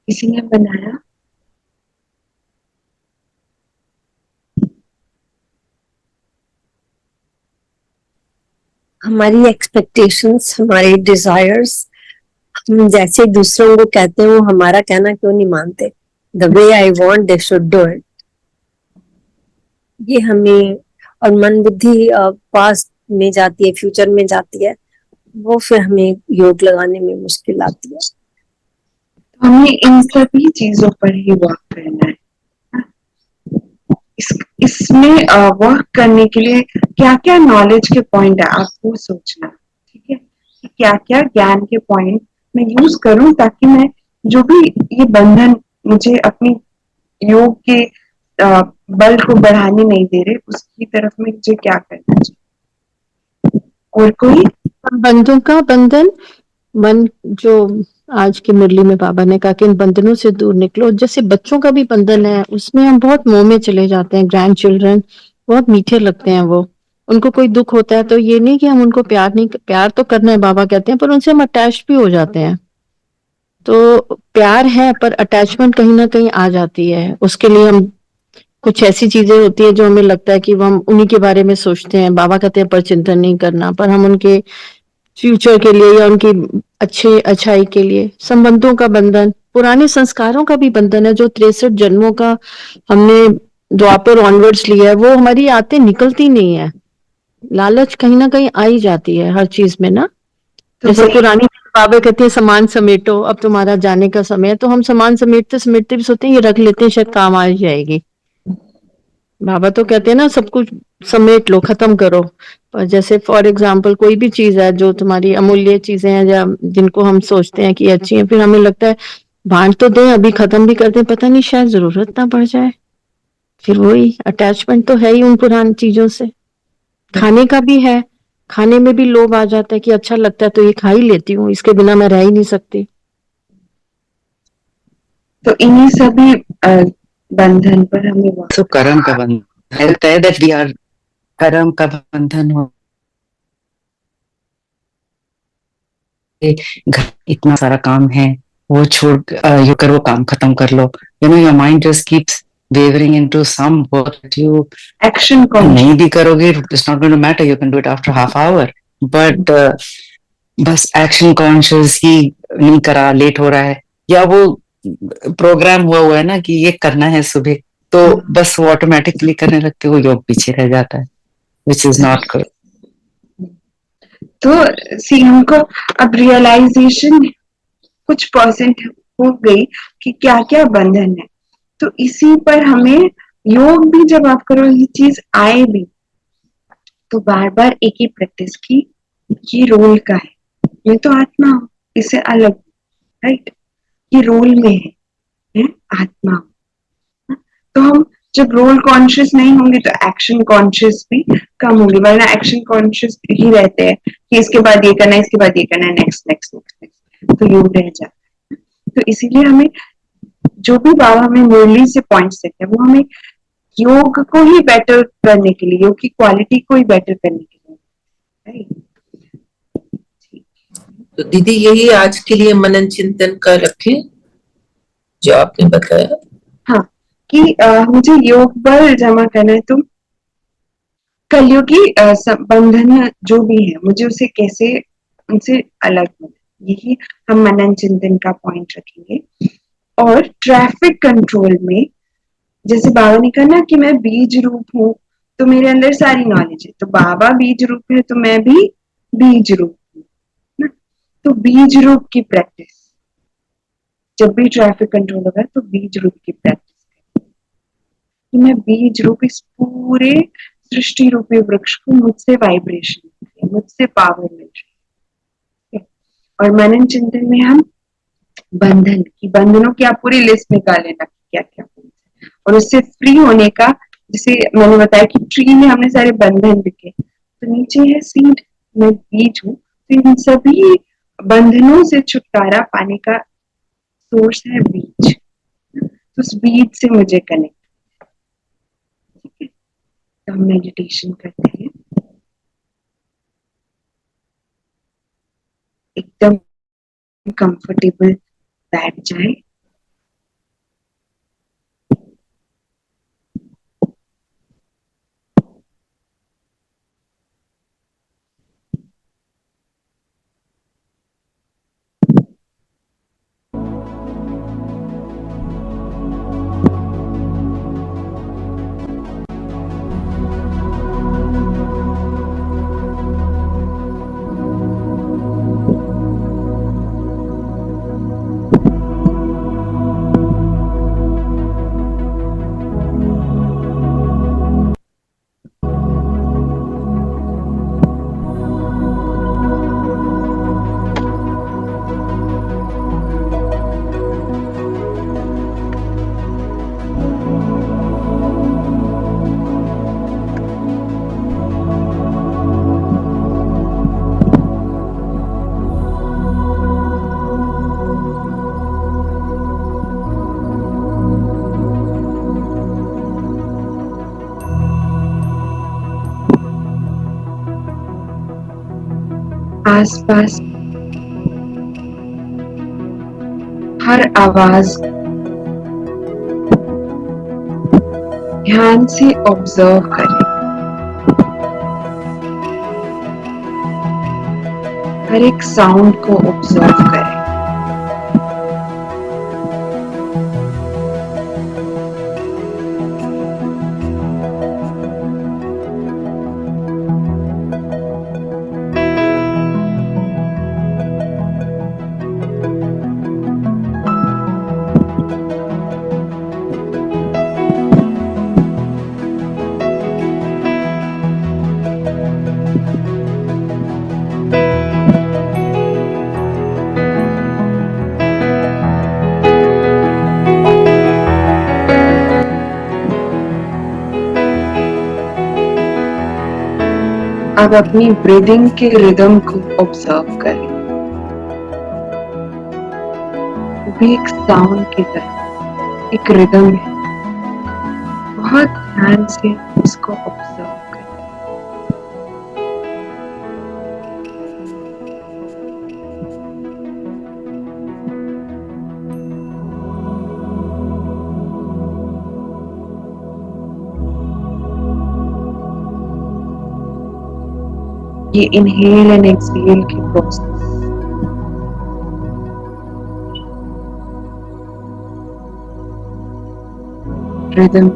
किसी ने बनाया? हमारी एक्सपेक्टेशंस, हमारे डिजायर्स, हम जैसे दूसरों को कहते हैं वो हमारा कहना क्यों नहीं मानते? The way I want they should do it. ये हमें, और मन बुद्धि पास्ट में जाती है, फ्यूचर में जाती है, वो फिर हमें योग लगाने में मुश्किल आती है। तो हमें इन सभी चीजों पर ही वर्क करना है। इसमें वर्क करने के लिए क्या क्या नॉलेज के पॉइंट है आपको सोचना, ठीक है, कि क्या क्या ज्ञान के पॉइंट मैं यूज करूं ताकि मैं जो भी ये बंधन मुझे अपनी योग के बल को बढ़ाने नहीं दे रहे, उसकी तरफ में मुझे क्या करना चाहिए। और कोई बंधों का बंधन, मन जो आज की मुरली में बाबा ने कहा कि इन बंधनों से दूर निकलो। जैसे बच्चों का भी बंधन है, उसमें हम बहुत मोह में चले जाते हैं। ग्रैंड चिल्ड्रन बहुत मीठे लगते हैं, वो उनको कोई दुख होता है तो ये नहीं कि हम उनको प्यार नहीं, प्यार तो करना है बाबा कहते हैं, पर उनसे हम अटैच भी हो जाते हैं। तो प्यार है पर अटैचमेंट कहीं ना कहीं आ जाती है। उसके लिए हम कुछ ऐसी चीजें होती है जो हमें लगता है कि वो हम उन्हीं के बारे में सोचते हैं। बाबा कहते हैं पर चिंतन नहीं करना, पर हम उनके फ्यूचर के लिए या उनकी अच्छे अच्छाई के लिए। संबंधों का बंधन, पुराने संस्कारों का भी बंधन है, जो 63 जन्मों का हमने द्वापर ऑनवर्ड्स लिया है, वो हमारी आते निकलती नहीं है। लालच कहीं ना कहीं आ ही जाती है हर चीज में ना। तो जैसे वही पुरानी बाबा कहते हैं सामान समेटो, अब तुम्हारा जाने का समय है, तो हम सामान समेटते समेटते भी सोचते हैं ये रख लेते हैं शायद काम आ जाएगी। बाबा तो कहते हैं ना सब कुछ समेट लो, खत्म करो। पर जैसे फॉर एग्जाम्पल कोई भी चीज है जो तुम्हारी अमूल्य चीजें हैं या जिनको हम सोचते हैं कि अच्छी है, फिर हमें लगता है बांट तो दें, अभी खत्म भी कर दें, पता नहीं शायद जरूरत ना पड़ जाए। फिर वही अटैचमेंट तो है ही उन पुरानी चीजों से। खाने का भी है, खाने में भी लोभ आ जाता है कि अच्छा लगता है तो ये खा ही लेती हूँ, इसके बिना मैं रह ही नहीं सकती। तो इन्हीं सभी बंधन पर हमें वर्क So कर्म का बंधन है, तय that we are कर्म का बंधन हो, घर इतना सारा काम है, वो छोड़ ये कर, वो काम खत्म कर लो, you know your mind just keeps wavering into some work that you action कौन नहीं भी करोगे, it's not going to matter, you can do it after half hour, but बस एक्शन कॉन्शियस ही नहीं करा, लेट हो रहा है, या वो प्रोग्राम हुआ है ना कि ये करना है सुबह, तो बस वो ऑटोमेटिकली करने लगते, वो योग पीछे रह जाता है, विच इज नॉट गुड। तो सी हमको अब रियलाइजेशन कुछ परसेंट हो गई कि क्या क्या बंधन है, तो इसी पर हमें योग भी जब आप करो ये चीज आए भी, तो बार बार एक ही प्रैक्टिस की, ये रोल का है, मैं तो आत्मा हूँ, इससे अलग, राइट, ये रोल में है आत्मा हूँ। तो हम जब रोल कॉन्शियस नहीं होंगे तो एक्शन कॉन्शियस भी कम होंगे, वरना एक्शन कॉन्शियस ही रहते हैं कि इसके बाद ये करना है, इसके बाद ये करना है, नेक्स्ट नेक्स्ट नेक्स्ट, तो योग रह जाता है। तो इसीलिए हमें जो भी बाबा हमें मुरली से पॉइंट्स देते हैं, वो हमें योग को ही बेटर करने के लिए, योग की क्वालिटी को ही बेटर करने के लिए, राइट। तो दीदी यही आज के लिए मनन चिंतन का रखें जो आपने बताया। हाँ, कि मुझे योग बल जमा करना है, तो कलयुगी बंधन जो भी है मुझे उसे कैसे उनसे अलग होना, यही हम मनन चिंतन का पॉइंट रखेंगे। और ट्रैफिक कंट्रोल में जैसे बाबा ने कहा ना कि मैं बीज रूप हूँ, तो मेरे अंदर सारी नॉलेज है, तो बाबा बीज रूप है तो मैं भी बीज रूप हूँ ना। तो बीज रूप की प्रैक्टिस, जब भी ट्रैफिक कंट्रोल होगा तो बीज रूप की प्रैक्टिस, कि मैं बीज रूप इस पूरे सृष्टि रूपी वृक्ष को मुझसे वाइब्रेशन, मुझसे पावर मिल रही है। और मनन चिंतन में हम बंधन की, बंधनों की आप पूरी लिस्ट निकाल लेना क्या क्या, और उससे फ्री होने का, जैसे मैंने बताया कि ट्री में हमने सारे बंधन लिखे, तो नीचे है सीड, मैं बीज हूँ, तो इन सभी बंधनों से छुटकारा पाने का सोर्स है बीज, तो उस बीज से मुझे कनेक्ट, ठीक है। तो हम मेडिटेशन करते हैं, एकदम कंफर्टेबल बैठ जाए, आसपास हर आवाज ध्यान से ऑब्जर्व करें, हर एक साउंड को ऑब्जर्व करें, अब अपनी ब्रीदिंग के रिदम को ऑब्जर्व करें, वो भी एक साउंड की तरह एक रिदम है, बहुत ध्यान से उसको ऑब्जर्व करें। ये इनहेल एंड एक्सहेल की प्रोसेस रिदम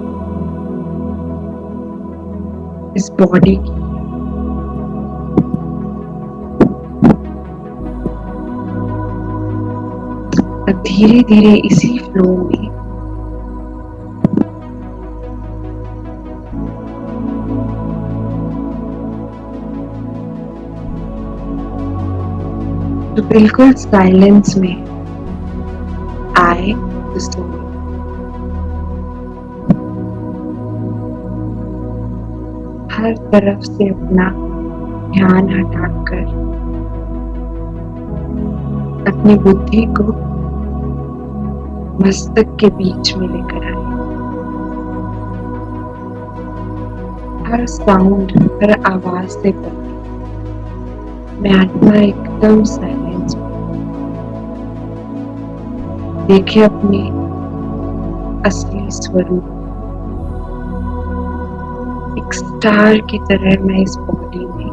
इस बॉडी की अब धीरे धीरे इसी फ्लो में तो बिल्कुल साइलेंस में आई द सोल हर तरफ से अपना ध्यान हटाकर अपनी बुद्धि को मस्तक के बीच में लेकर आए। हर साउंड, हर आवाज से पहले मैं आत्मा एकदम साइलेंस में देखे अपने असली स्वरूप। एक स्टार की तरह मैं इस बॉडी में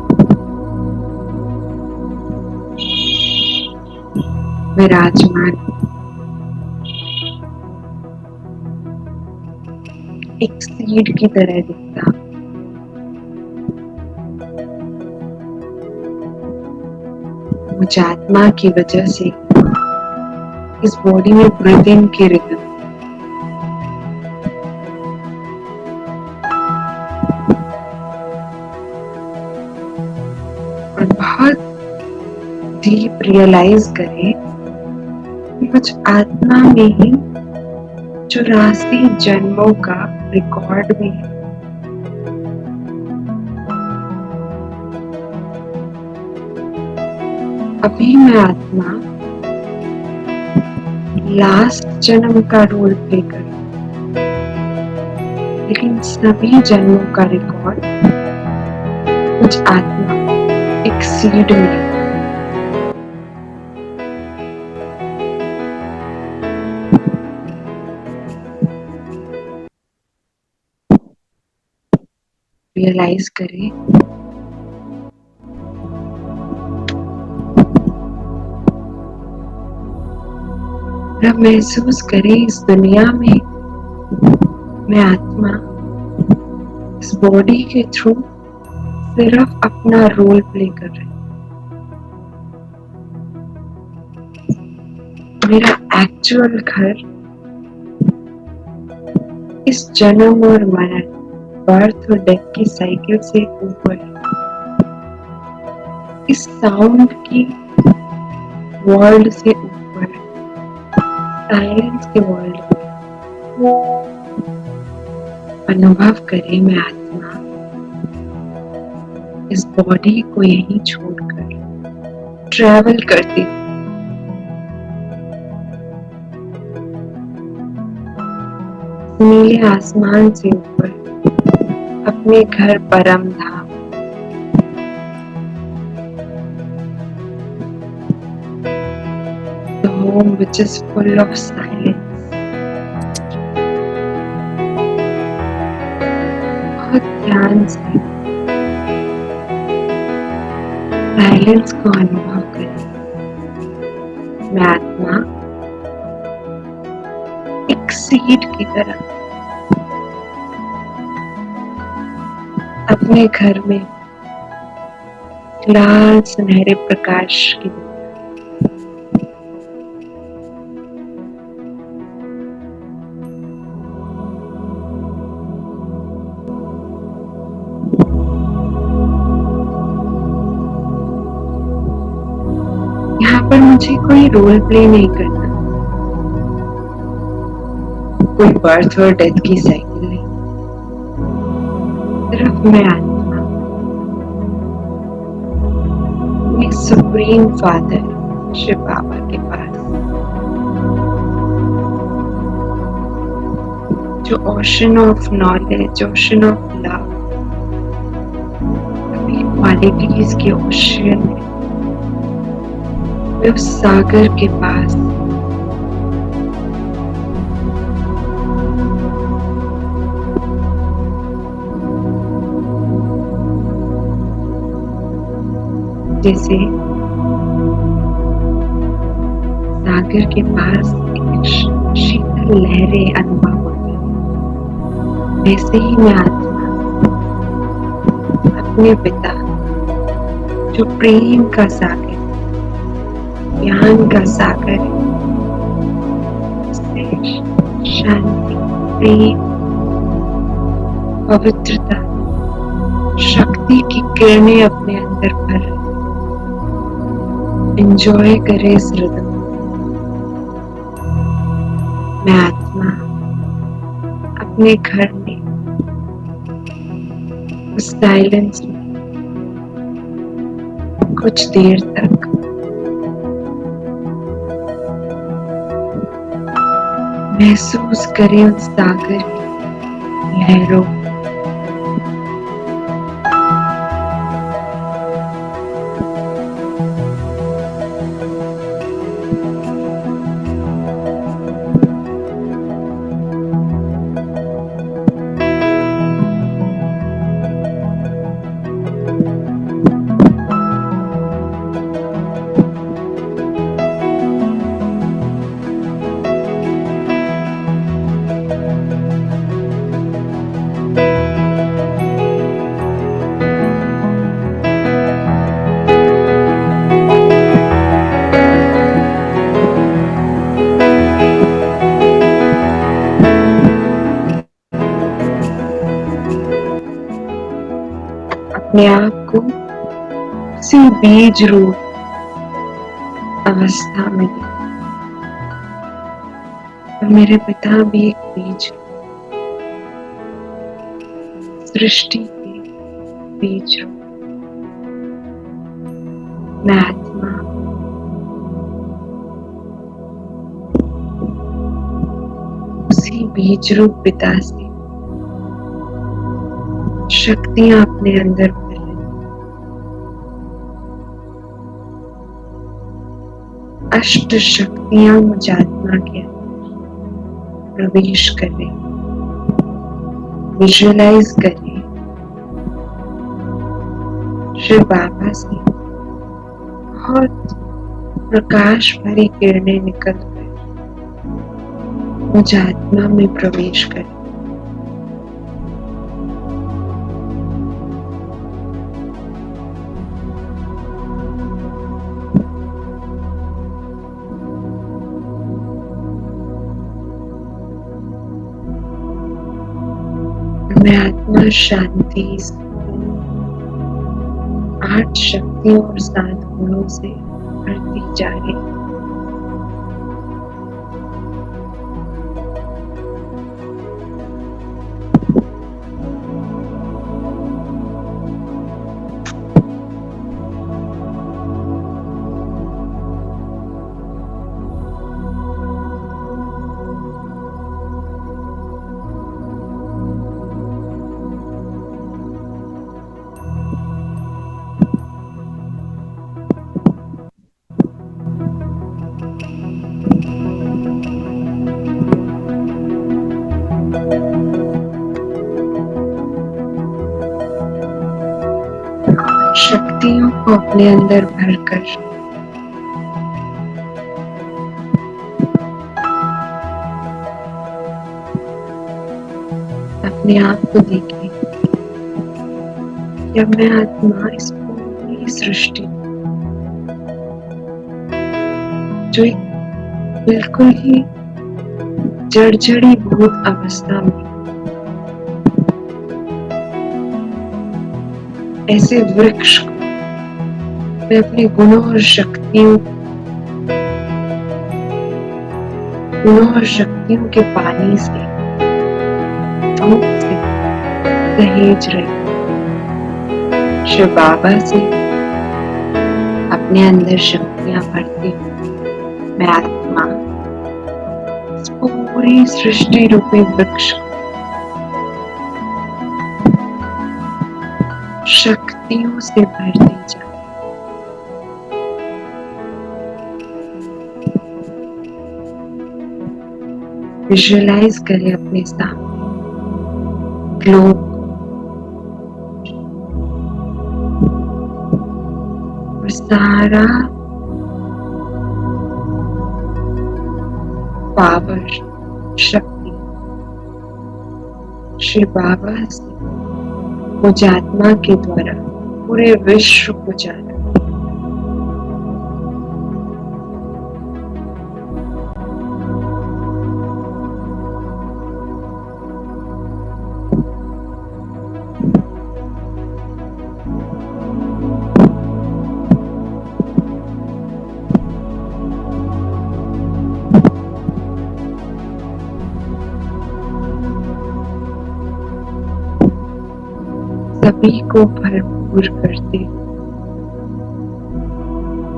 विराजमान हूं। एक सीड की तरह दिखता मुझे आत्मा की वजह से इस बॉडी में ब्रीदिंग की रिदम और बहुत डीप रियलाइज करें कि कुछ आत्मा में ही 84 जन्मों का रिकॉर्ड भी है। अभी मैं आत्मा लास्ट जन्म का रोल प्ले कर रही हूं, लेकिन सभी जन्मों का रिकॉर्ड कुछ आत्मा एक सीड में है। रियलाइज करें अब महसूस करें इस दुनिया में मैं आत्मा इस बॉडी के थ्रू सिर्फ अपना रोल प्ले कर रही हूं। मेरा एक्चुअल घर इस जन्म और मरण, बर्थ और डेथ की साइकिल से ऊपर है। इस साउंड की वर्ल्ड से ऊपर, साइलेंस के वर्ल्ड में अनुभव करें मैं आत्मा इस बॉडी को यहीं छोड़कर ट्रैवल करती हूँ। नीले आसमान से ऊपर अपने घर परम धाम, the home which is full of silence। बहुत ध्यान से साइलेंस को अनुभव करें। मैं आत्मा एक सीड की तरह अपने घर में लाल सुनहरे प्रकाश की यहाँ पर मुझे कोई रोल प्ले नहीं करना, कोई बर्थ और डेथ की साइकिल नहीं, सिर्फ मैं आत्मा अपने सुप्रीम फादर शिव बाबा के पास, जो ocean of knowledge, ocean of love, सभी क्वालिटीज के ओशन है, मैं उस सागर के पास जैसे सागर के पास एक शीतल लहरें अनुभव होती हैं, वैसे ही मैं आत्मा अपने पिता जो प्रेम का सागर, ज्ञान का सागर है, उससे शांति, प्रेम, पवित्रता, शक्ति की किरणें अपने अंदर भर एंजॉय करे इस रिदम। मैं आत्मा अपने घर में उस साइलेंस में कुछ देर तक महसूस करें उस सागर की लहरों, अपने आप को उसी बीज रूप अवस्था में देखा। और मेरे पिता भी एक बीज, सृष्टि के बीज रूप। मैं आत्मा उसी बीज रूप पिता से शक्तियां अपने अंदर भर रही, अष्ट शक्तियां मुझ आत्मा के अंदर प्रवेश कर रही, विजुअलाइज कर रही। शिव बाबा से बहुत प्रकाश भरी किरणें निकल कर मुझ आत्मा में प्रवेश कर रही। मैं आत्मा शांति, आठ शक्तियों और 7 गुणों से बढ़ती जा रही। शक्तियों को अपने अंदर भरकर अपने आप को देखिए। जब मैं आत्मा इस पूरी सृष्टि जो एक बिल्कुल ही जड़जड़ी भूत अवस्था में ऐसे वृक्ष को मैं अपने गुणों और शक्तियों के पानी से, धूप से सहेज रही, शिव बाबा से अपने अंदर शक्तियां भरती हुई मैं आत्मा इस पूरी सृष्टि रूपी वृक्ष शक्तियों से भरती जा। विजुअलाइज करें अपने सामने ग्लोब और सारा पावर, शक्ति श्री बाबा से मुझात्मा के द्वारा पूरे विश्व को जा रहा है। सभी को भरपूर करते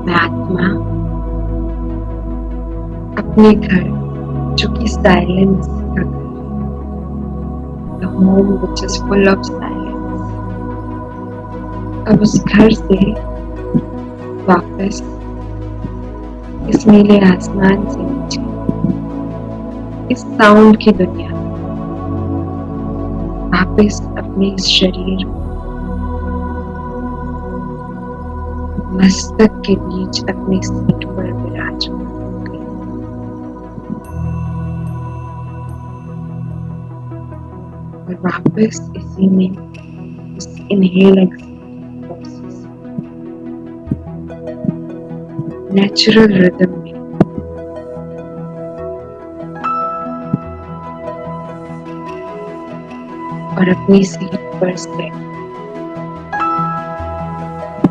मैं आत्मा अपने घर, जो कि साइलेंस का घर है, the home which is full of silence, अब उस घर से वापस इस नीले आसमान से नीचे इस साउंड की दुनिया वापस अपने इस शरीर मस्तक के बीच अपनी सीट पर विराजमान हो गई। और वापस इसी में इस इनहेल प्रोसेस नेचुरल रिदम में और अपनी सीट पर से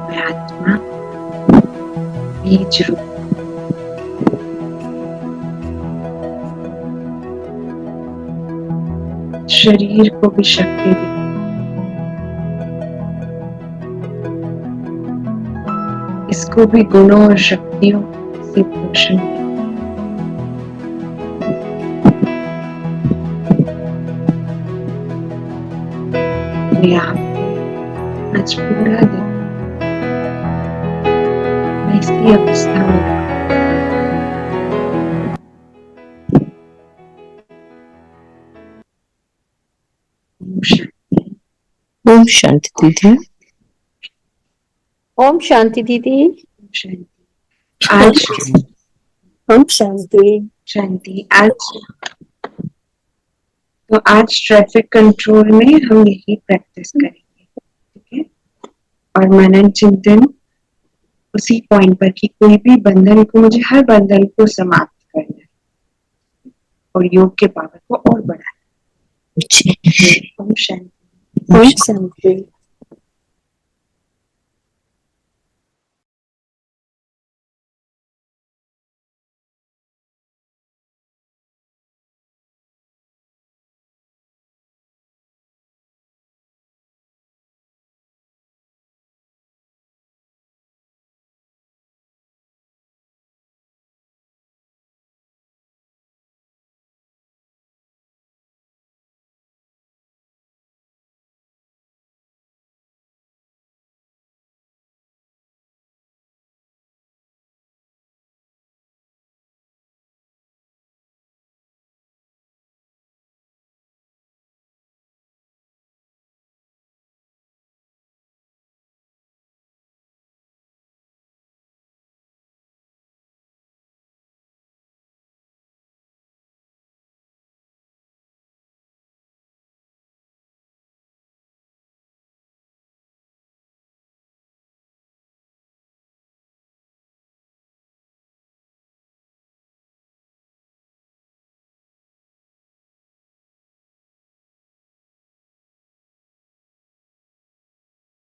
मैं आत्मा बीज रूप शरीर को भी शक्ति दी, इसको भी गुणों और शक्तियों से पोषण दी। आप आज पूरा दिन ऐसी अवस्था में ओम शांति दीदी। ओम शांति दीदी। शांति। आज ओम शांति। शांति। आज ट्रैफिक कंट्रोल में हम यही प्रैक्टिस करेंगे, ठीक है? और मनन चिंतन उसी पॉइंट पर कि कोई भी बंधन को, मुझे हर बंधन को समाप्त करना है और योग के पावर को और बढ़ाना है। ओम शांति। ओम शांति।